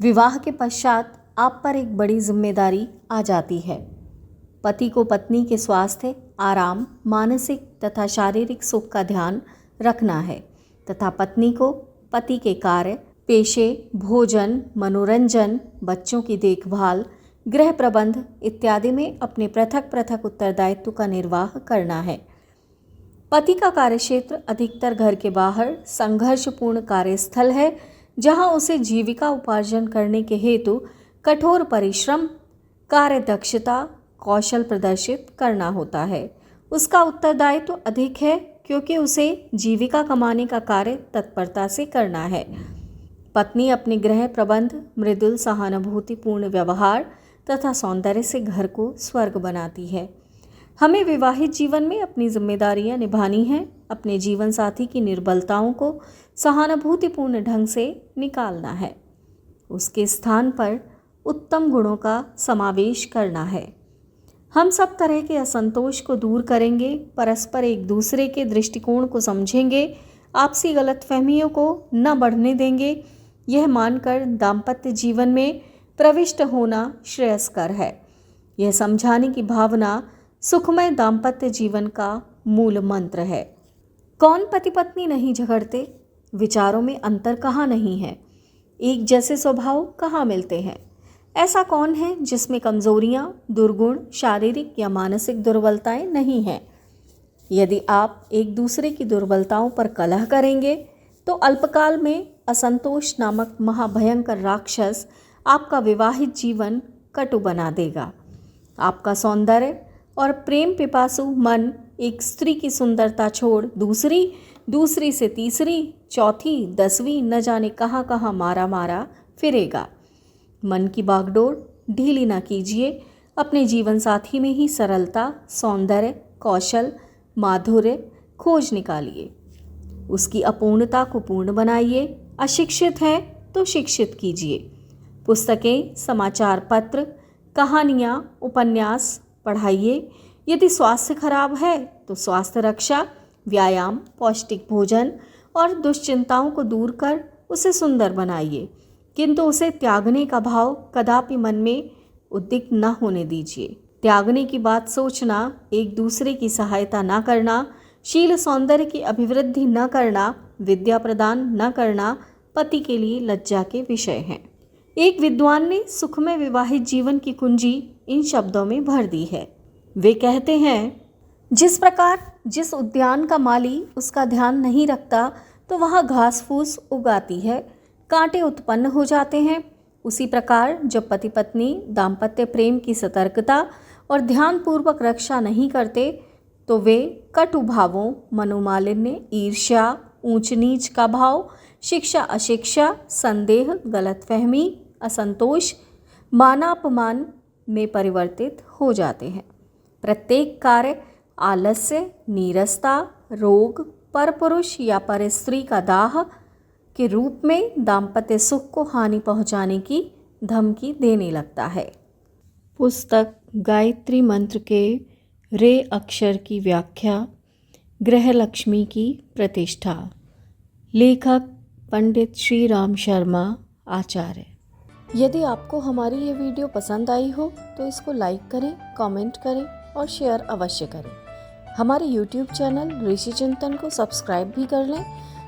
विवाह के पश्चात आप पर एक बड़ी जिम्मेदारी आ जाती है। पति को पत्नी के स्वास्थ्य, आराम, मानसिक तथा शारीरिक सुख का ध्यान रखना है तथा पत्नी को पति के कार्य, पेशे, भोजन, मनोरंजन, बच्चों की देखभाल, गृह प्रबंध इत्यादि में अपने पृथक पृथक उत्तरदायित्व का निर्वाह करना है। पति का कार्यक्षेत्र अधिकतर घर के बाहर संघर्षपूर्ण कार्यस्थल है, जहां उसे जीविका उपार्जन करने के हेतु कठोर परिश्रम, कार्यदक्षता, कौशल प्रदर्शित करना होता है। उसका उत्तरदायित्व अधिक है क्योंकि उसे जीविका कमाने का कार्य तत्परता से करना है। पत्नी अपने गृह प्रबंध, मृदुल सहानुभूतिपूर्ण व्यवहार तथा सौंदर्य से घर को स्वर्ग बनाती है। हमें विवाहित जीवन में अपनी जिम्मेदारियां निभानी हैं। अपने जीवन साथी की निर्बलताओं को सहानुभूतिपूर्ण ढंग से निकालना है। उसके स्थान पर उत्तम गुणों का समावेश करना है। हम सब तरह के असंतोष को दूर करेंगे, परस्पर एक दूसरे के दृष्टिकोण को समझेंगे, आपसी गलतफहमियों को न बढ़ने देंगे। यह मानकर दाम्पत्य जीवन में प्रविष्ट होना श्रेयस्कर है। यह समझाने की भावना सुखमय दाम्पत्य जीवन का मूल मंत्र है। कौन पति पत्नी नहीं झगड़ते? विचारों में अंतर कहाँ नहीं है? एक जैसे स्वभाव कहाँ मिलते हैं? ऐसा कौन है जिसमें कमजोरियां, दुर्गुण, शारीरिक या मानसिक दुर्बलताएं नहीं हैं? यदि आप एक दूसरे की दुर्बलताओं पर कलह करेंगे तो अल्पकाल में असंतोष नामक महाभयंकर राक्षस आपका विवाहित जीवन कटु बना देगा। आपका सौंदर्य और प्रेम पिपासु मन एक स्त्री की सुंदरता छोड़ दूसरी से तीसरी, चौथी, 10वीं न जाने कहाँ कहाँ मारा मारा फिरेगा। मन की बागडोर ढीली ना कीजिए। अपने जीवन साथी में ही सरलता, सौंदर्य, कौशल, माधुर्य खोज निकालिए। उसकी अपूर्णता को पूर्ण बनाइए। अशिक्षित है तो शिक्षित कीजिए। पुस्तकें, समाचार पत्र, कहानियाँ, उपन्यास पढ़ाइए। यदि स्वास्थ्य खराब है तो स्वास्थ्य रक्षा, व्यायाम, पौष्टिक भोजन और दुश्चिंताओं को दूर कर उसे सुंदर बनाइए, किंतु उसे त्यागने का भाव कदापि मन में उद्दिक न होने दीजिए। त्यागने की बात सोचना, एक दूसरे की सहायता न करना, शील सौंदर्य की अभिवृद्धि न करना, विद्या प्रदान न करना पति के लिए लज्जा के विषय हैं। एक विद्वान ने सुखमय विवाहित जीवन की कुंजी इन शब्दों में भर दी है। वे कहते हैं, जिस प्रकार जिस उद्यान का माली उसका ध्यान नहीं रखता तो वहाँ घास फूस उगाती है, कांटे उत्पन्न हो जाते हैं। उसी प्रकार जब पति पत्नी दाम्पत्य प्रेम की सतर्कता और ध्यानपूर्वक रक्षा नहीं करते तो वे कटु भावों, मनोमालिन्य, ईर्ष्या, ऊंच नीच का भाव, शिक्षा अशिक्षा, संदेह, गलतफहमी, असंतोष, मानापमान में परिवर्तित हो जाते हैं। प्रत्येक कार्य आलस्य, नीरसता, रोग, परपुरुष या परस्त्री का दाह के रूप में दाम्पत्य सुख को हानि पहुंचाने की धमकी देने लगता है। पुस्तक गायत्री मंत्र के रे अक्षर की व्याख्या, गृह लक्ष्मी की प्रतिष्ठा। लेखक पंडित श्री राम शर्मा, आचार्य। यदि आपको हमारी ये वीडियो पसंद आई हो तो इसको लाइक करें, कमेंट करें और शेयर अवश्य करें। हमारे YouTube चैनल ऋषि चिंतन को सब्सक्राइब भी कर लें,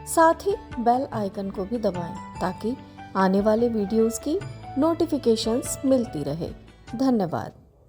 साथ ही बेल आइकन को भी दबाएं ताकि आने वाले वीडियोस की नोटिफिकेशंस मिलती रहे। धन्यवाद।